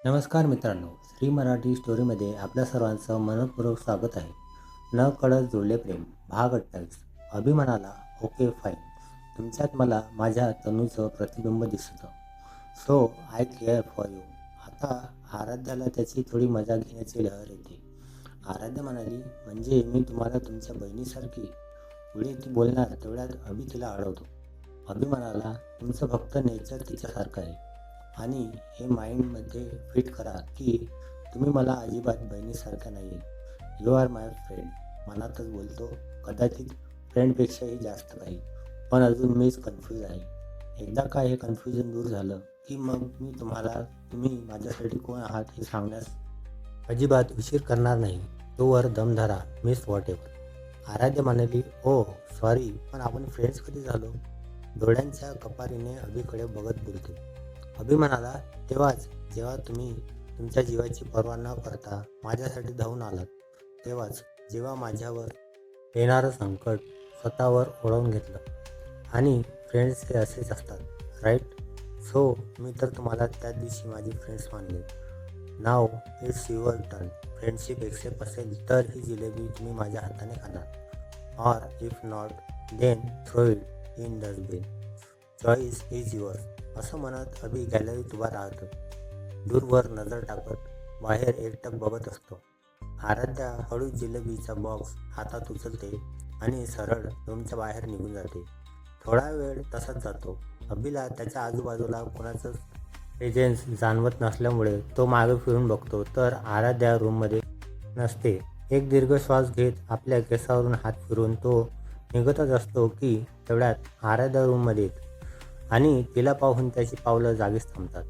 नमस्कार मित्रांनो, श्री मराठी स्टोरीमध्ये आपल्या सर्वांचं मनपूर्वक स्वागत आहे. न कळत जोडले प्रेम भाग 28. अभि म्हणाला, ओके फाईन, तुमच्यात मला माझ्या तनूचं प्रतिबिंब दिसतं. So I care for you. आता आराध्याला त्याची थोडी मजा घेण्याची लहर येते. आराध्या म्हणाली, म्हणजे मी तुम्हाला तुमच्या बहिणीसारखी. पुढे ती बोलणार तेवढ्यात अभि तिला अडवतो. अभि म्हणाला, तुमचं फक्त नेचर तिच्यासारखं आहे आणि हे माइंडमध्ये फिट करा की तुम्ही मला अजिबात बहिणीसारखं नाही. You are my friend. मनातच बोलतो, कदाचित फ्रेंडपेक्षाही जास्त काही. पण अजून मीच कन्फ्यूज आहे. एकदा का हे कन्फ्युजन दूर झालं की मग मी तुम्ही माझ्यासाठी कोण आहात हे सांगण्यास अजिबात उशीर करणार नाही. तोवर दम धरा मिस व्हॉट एव्हर. आराध्य म्हणाली, ओ सॉरी, पण आपण फ्रेंड्स कधी झालो? डोळ्यांच्या कपारीने अभिकडे बघत बोलते. अभि म्हणाला, तेव्हाच जेव्हा तुम्ही तुमच्या जीवाची पर्वा न करता माझ्यासाठी धावून आलात. तेव्हाच जेव्हा माझ्यावर येणारं संकट स्वतःवर ओढवून घेतलं. आणि फ्रेंड्स हे असेच असतात, राईट? सो मी तर तुम्हाला त्या दिवशी माझी फ्रेंड्स मानले. Now it's your turn. Friendship accept असेल तर ही जिलेबी तुम्ही माझ्या हाताने खाणार. Or if not then throw it in dustbin. Choice is yours. असं म्हणत अभि गॅलरीत उभा राहतो. दूरवर नजर टाकत बाहेर एकटक बघत असतो. आराध्या हळू जिलेबीचा बॉक्स हातात उचलते आणि सरळ रूमच्या बाहेर निघून जाते. थोडा वेळ तसाच जातो. अभिला त्याच्या आजूबाजूला कोणाचंच प्रेझेन्स जाणवत नसल्यामुळे तो मागे फिरून बघतो तर आराध्या रूममध्ये नसते. एक दीर्घ श्वास घेत आपल्या केसावरून हात फिरून तो निघतच असतो की तेवढ्यात आराध्या रूममध्ये येते आणि तिला पाहून त्याची पावलं जागीच थांबतात.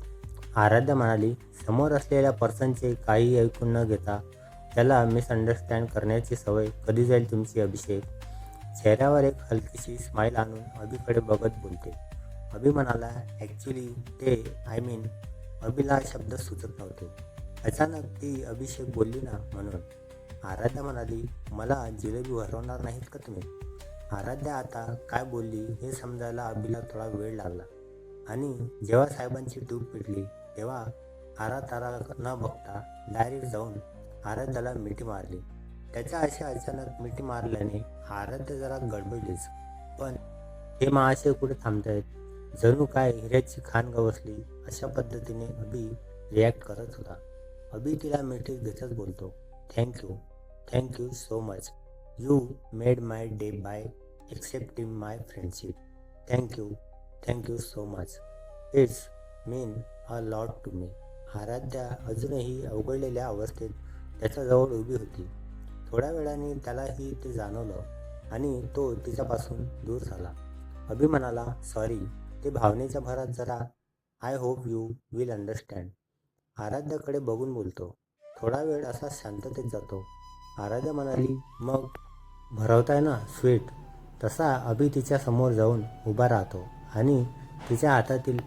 आराध्या म्हणाली, समोर असलेल्या पर्सनचे काही ऐकून न घेता त्याला मिसअंडरस्टँड करण्याची सवय कधी जाईल तुमची अभिषेक? चेहऱ्यावर एक हलकीशी स्माईल आणून अभिकडे बघत बोलते. अभि म्हणाला, ॲक्च्युली ते अभिला शब्द सुचत नव्हते. अचानक ती अभिषेक बोलली ना म्हणून. आराध्या म्हणाली, मला जिलेबी भरवणार नाहीत का तुम्ही? आराध्या आता काय बोलली हे समजायला अभिला थोडा वेळ लागला आणि जेव्हा साहेबांची ट्यूब पिटली तेव्हा आरातारा न बघता डायरेक्ट जाऊन आराध्याला मिठी मारली. त्याच्या अशा अचानक मिठी मारल्याने आराध्य जरा गडबडलीच. पण हे महाशय कुठे थांबतायत? जणू काय हिऱ्याची खाण गवसली अशा पद्धतीने अभि रिॲक्ट करत होता. अभि तिला मिठी घेतच बोलतो, thank you so much. You made my day by accepting my friendship. Thank you so much. It's mean a lot to me. Aaradhya अजूनही अवघडलेल्या अवस्थेत त्याच्याजवळ उभी होती. थोड्या वेळाने त्यालाही ते जाणवलं आणि तो तिच्यापासून दूर झाला. अभि म्हणाला, सॉरी, ते भावनेच्या भरात जरा. I hope you will understand. आराध्याकडे बघून बोलतो. थोडा वेळ असा शांततेत जातो. आराध्या म्हणाली, मग भरवताय ना स्वीट? तसा अभि तिच्या समोर जाऊन उभा राहतो आणि तिच्या हातातील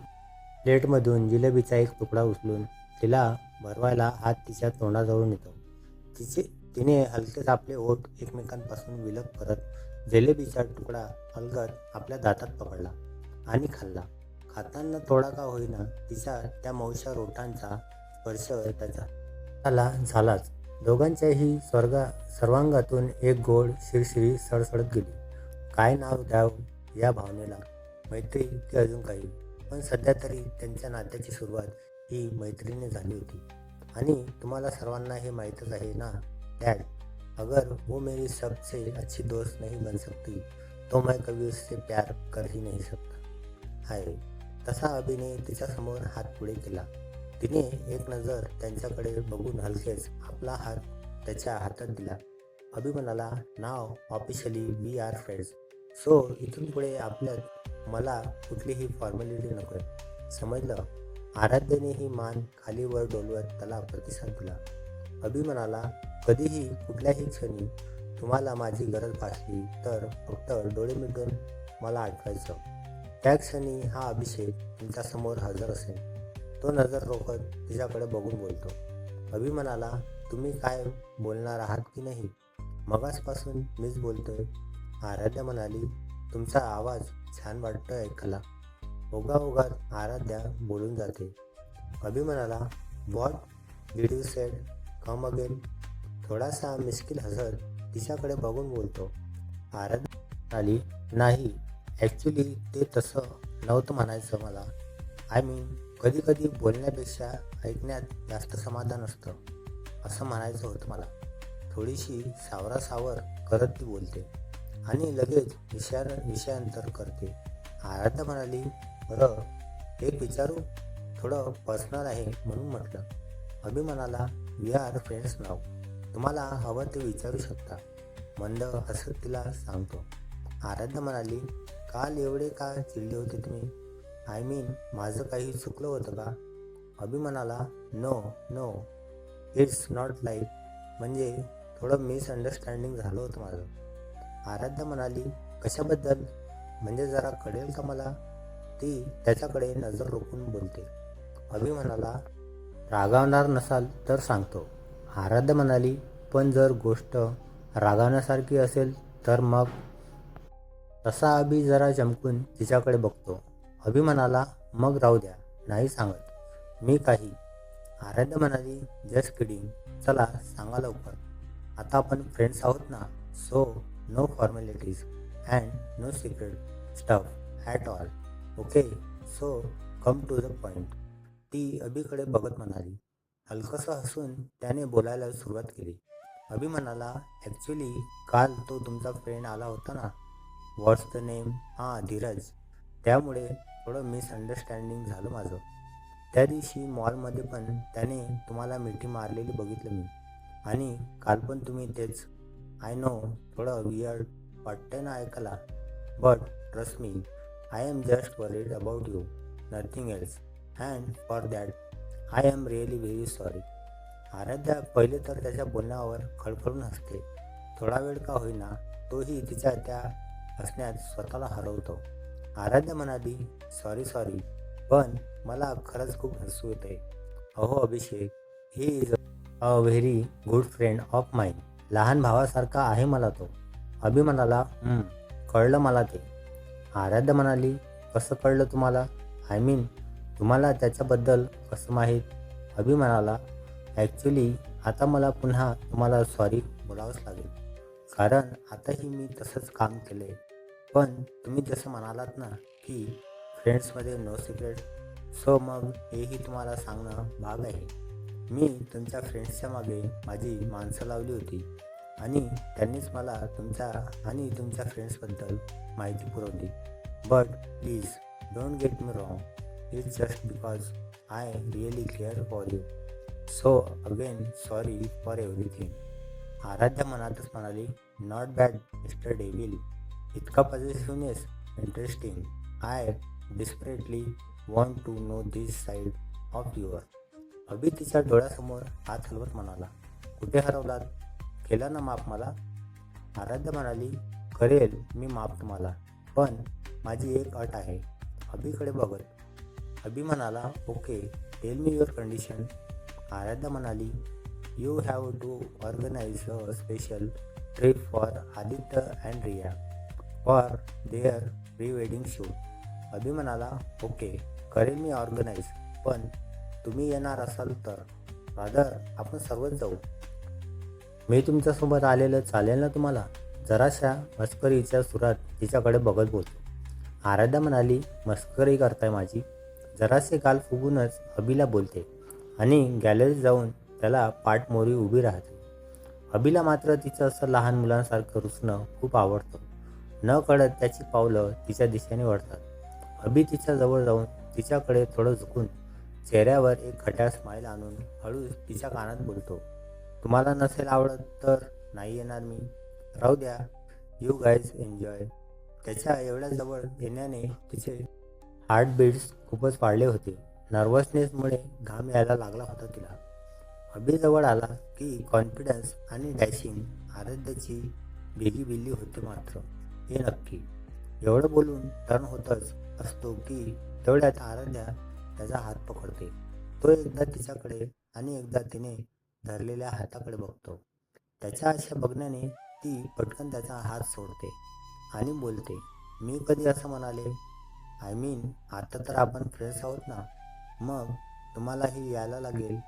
प्लेटमधून जिलेबीचा एक तुकडा उचलून तिला भरवायला हात तिच्या तोंडाजवळ नेतो. तिने हलकेच आपले ओठ एकमेकांपासून विलग करत जिलेबीचा तुकडा अलगद आपल्या दातात पकडला आणि खाल्ला. खाताना थोडा का होईना तिच्या त्या मौशार ओठांचा स्पर्श त्याला झालाच. दोघांच्याही सर्वांगातून एक गोड शिरशिरी सडसडत गेली. काय नाव द्यावं या भावनेला? मैत्री की अजून काही? पण सध्या तरी त्यांच्या नात्याची सुरुवात ही मैत्रीने झाली होती. आणि तुम्हाला सर्वांना हे माहीतच आहे ना डॅड, अगर वो मेरी सबसे अच्छी दोस्त नहीं बन सकती तो मैं कभी उससे प्यार कर ही नहीं सकता. हाय. तसा अभिने तिच्यासमोर हात पुढे केला. तिने एक नजर त्यांच्याकडे बघून हलकेच आपला हात त्याच्या हातात दिला. अभि म्हणाला, now officially we are friends. So इथून पुढे आपल्यात मला कुठलीही फॉर्मॅलिटी नको आहे, समजलं? आराध्यने मान खालीवर डोलवत त्याला प्रतिसाद दिला. अभि म्हणाला, कधीही कुठल्याही क्षणी तुम्हाला माझी गरज भासली तर फक्त डोळे मिटून मला आठवायचं. त्या क्षणी हा अभिषेक तुमच्यासमोर हजर असेल. तो नजर रोखत तिच्याकडे बघून बोलतो. अभि म्हणाला, तुम्ही काय बोलणार आहात की नाही? मगासपासून मीच बोलतोय. आराध्या म्हणाली, तुमचा आवाज छान वाटतोय ऐकायला. ओघाओघात आराध्या बोलून जाते. अभि म्हणाला, what did you sed, come again. थोडासा मिश्किल हसत तिच्याकडे बघून बोलतो. आराध्या म्हणाली, नाही ॲक्च्युली ते तसं नव्हतं म्हणायचं मला. आय मीन कधी कधी बोलण्यापेक्षा ऐकण्यात जास्त समाधान असतं असं म्हणायचं होतं मला. थोडीशी सावरासावर करत ती बोलते आणि लगेच विषयांतर करते. आराध्या म्हणाली, बरं एक विचारू, थोडं पर्सनल आहे म्हणून म्हटलं. अभि म्हणाला, वी आर फ्रेंड्स नाव, तुम्हाला हवं ते विचारू शकता. मंद असं तिला सांगतो. आराध्या म्हणाली, काल एवढे का चिडले होते तुम्ही? आय मीन माझं काही चुकलं होतं का? अभि म्हणाला, no no, it's not like, म्हणजे थोडं मिसअंडरस्टँडिंग झालं होतं माझं. आराध्या म्हणाली, कशाबद्दल, म्हणजे जरा कळेल का मला? ती त्याच्याकडे नजर रोखून बोलते. अभि म्हणाला, रागावणार नसाल तर सांगतो. आराध्या म्हणाली, पण जर गोष्ट रागावण्यासारखी असेल तर मग? तसा अभि जरा चमकून तिच्याकडे बघतो. अभि म्हणाला, मग राहू द्या, नाही सांगत मी काही. आराध्या म्हणाली, जस्ट किडिंग, चला सांगा लवकर. आता आपण फ्रेंड्स आहोत ना, so no formalities and no secret stuff at all, okay, so come to the point. ती अभिकडे बघत म्हणाली. हलकंसं हसून त्याने बोलायला सुरुवात केली. अभि म्हणाला, ॲक्च्युली काल तो तुमचा फ्रेंड आला होता ना, व्हॉट्स द नेम, हां धीरज, त्यामुळे थोडं मिसअंडरस्टँडिंग झालं माझं. त्या दिवशी मॉलमध्ये पण त्याने तुम्हाला मिठी मारलेली बघितलं मी, आणि काल पण तुम्ही तेच. आय नो थोडं वियर्ड वाटतंय ना ऐकायला, but trust me, I am just worried about you, nothing else, and for that I am really very sorry. Aaradhya पहिले तर त्याच्या बोलण्यावर खळखळून हसते. थोडा वेळ का होईना तोही तिच्या त्या हसण्यात स्वतःला हरवतो. आराध्या म्हणाली, सॉरी सॉरी, पण मला खरंच खूप हसू येते. अहो Abhishek, he is a very good friend of mine, लहान भावासारखा आहे मला तो. अभि म्हणाला, कळलं मला ते. आराध्या म्हणाली, कसं कळलं तुम्हाला? आय मीन तुम्हाला त्याच्याबद्दल कसं माहीत? अभि म्हणाला, ॲक्च्युली आता मला पुन्हा तुम्हाला सॉरी बोलावंच लागेल, कारण आताही मी तसंच काम केलं आहे. पण तुम्ही जसं म्हणालात ना की फ्रेंड्समध्ये नो सिक्रेट, सो मग हेही तुम्हाला सांगणं भाग आहे. मी तुमच्या फ्रेंड्सच्या मागे माझी माणसं लावली होती आणि त्यांनीच मला तुमच्या आणि तुमच्या फ्रेंड्सबद्दल माहिती पुरवली. But please don't get me wrong, it's just because I really care for you. So again sorry for everything. Aaradhya मनातच म्हणाली, नॉट बॅड मिस्टर डेव्हिल, इतका positiveness, interesting. I desperately want to know this side of your. Abhi तिच्या डोळ्यासमोर हात हलवत म्हणाला, कुठे हरवलात? केला ना माफ मला? आराध्या म्हणाली, करेल मी माफ तुम्हाला, पण माझी एक अट आहे. अभिकडे बघत अभि म्हणाला, okay, tell me your condition. Aaradhya म्हणाली, you have to organise a special trip for Aditya and Riya for their pre wedding shoot. Abhi म्हणाला, ओके, करेल मी ऑर्गनाईज, पण तुम्ही येणार असाल तर रादर आपण सर्वच जाऊ. मी तुमच्यासोबत आलेलं चालेल ना तुम्हाला? जराशा मस्करीच्या सुरात तिच्याकडे बघत बोलतो. आराध्या म्हणाली, मस्करी करताय माझी? जरासे गाल फुगूनच अभिला बोलते आणि गॅलरीत जाऊन त्याला पाठ मोरी उभी राहते. अभिला मात्र तिचं असं लहान मुलांसारखं रुसणं खूप आवडतं. न कळत त्याची पावलं तिच्या दिशेने वळतात. अभि तिच्या जवळ जाऊन तिच्याकडे थोडं झुकून चेहऱ्यावर एक खट्याळ स्माईल आणून हळूच तिच्या कानात बोलतो, तुम्हाला नसेल आवडत तर नाही येणार मी, राहू द्या, यू गाईज एन्जॉय. त्याच्या एवढ्या जवळ येण्याने तिचे हार्टबीट्स खूपच वाढले होते. नर्वसनेसमुळे घाम यायला लागला होता तिला. अभि जवळ आला की कॉन्फिडन्स आणि डॅशिंग आराध्याची बेगी बिल्ली होते मात्र, हे नक्की. एवढं बोलून टर्न होतच असतो की तेवढ्यात आराध्या त्याचा हात पकडते. तो एकदा तिच्याकडे आणि एकदा तिने धरलेल्या हाताकडे बघतो. त्याच्या अशा बघण्याने ती पटकन त्याचा हात सोडते आणि बोलते, मी कधी असं म्हणाले? आय मीन आता तर आपण फ्रेंड्स आहोत ना, मग तुम्हालाही यायला लागेल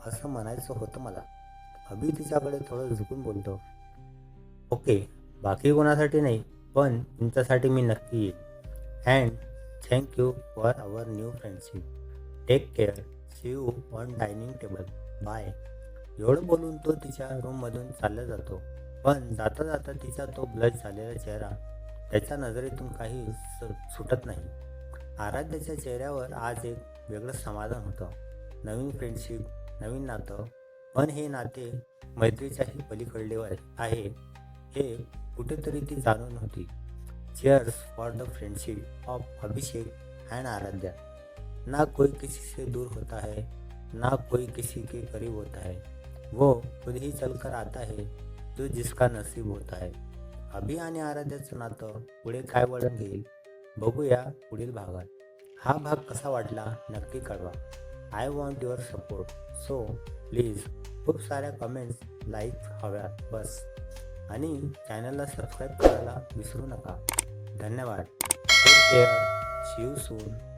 असं म्हणायचं होतं मला. अभि तिच्याकडे थोडं झुकून बोलतो. ओके, बाकी कोणासाठी नाही, पण तुमच्यासाठी मी नक्की येईल. And thank you for our new friendship. Take care. See you on dining table. Bye. एवढं बोलून तो तिच्या रूममधून चालला जातो. पण जाता जाता तिचा तो ब्लश झालेला चेहरा त्याच्या नजरेतून काही सुटत नाही. आराध्याच्या चेहऱ्यावर आज एक वेगळं समाधान होतं. नवीन फ्रेंडशिप, नवीन नातं, पण हे नाते मैत्रीच्याही पलीकडले आहे हे कुठेतरी ती जाणून होती. Cheers for the friendship of Abhishek and Aaradhya. ना कोई किसी से दूर होता है, ना कोई किसी के करीब होता है, वो खुद ही चलकर आता है जो जिसका नसीब होता है. अभि आणि आराध्याचं नातं पुढे काय वळण घेईल बघूया पुढील भागात. हा भाग कसा वाटला नक्की कळवा. I want your support. So please खूप साऱ्या कमेंट्स, लाईक हव्या बस. आणि चॅनलला सबस्क्राईब करायला विसरू नका. धन्यवाद. Take care. See you soon.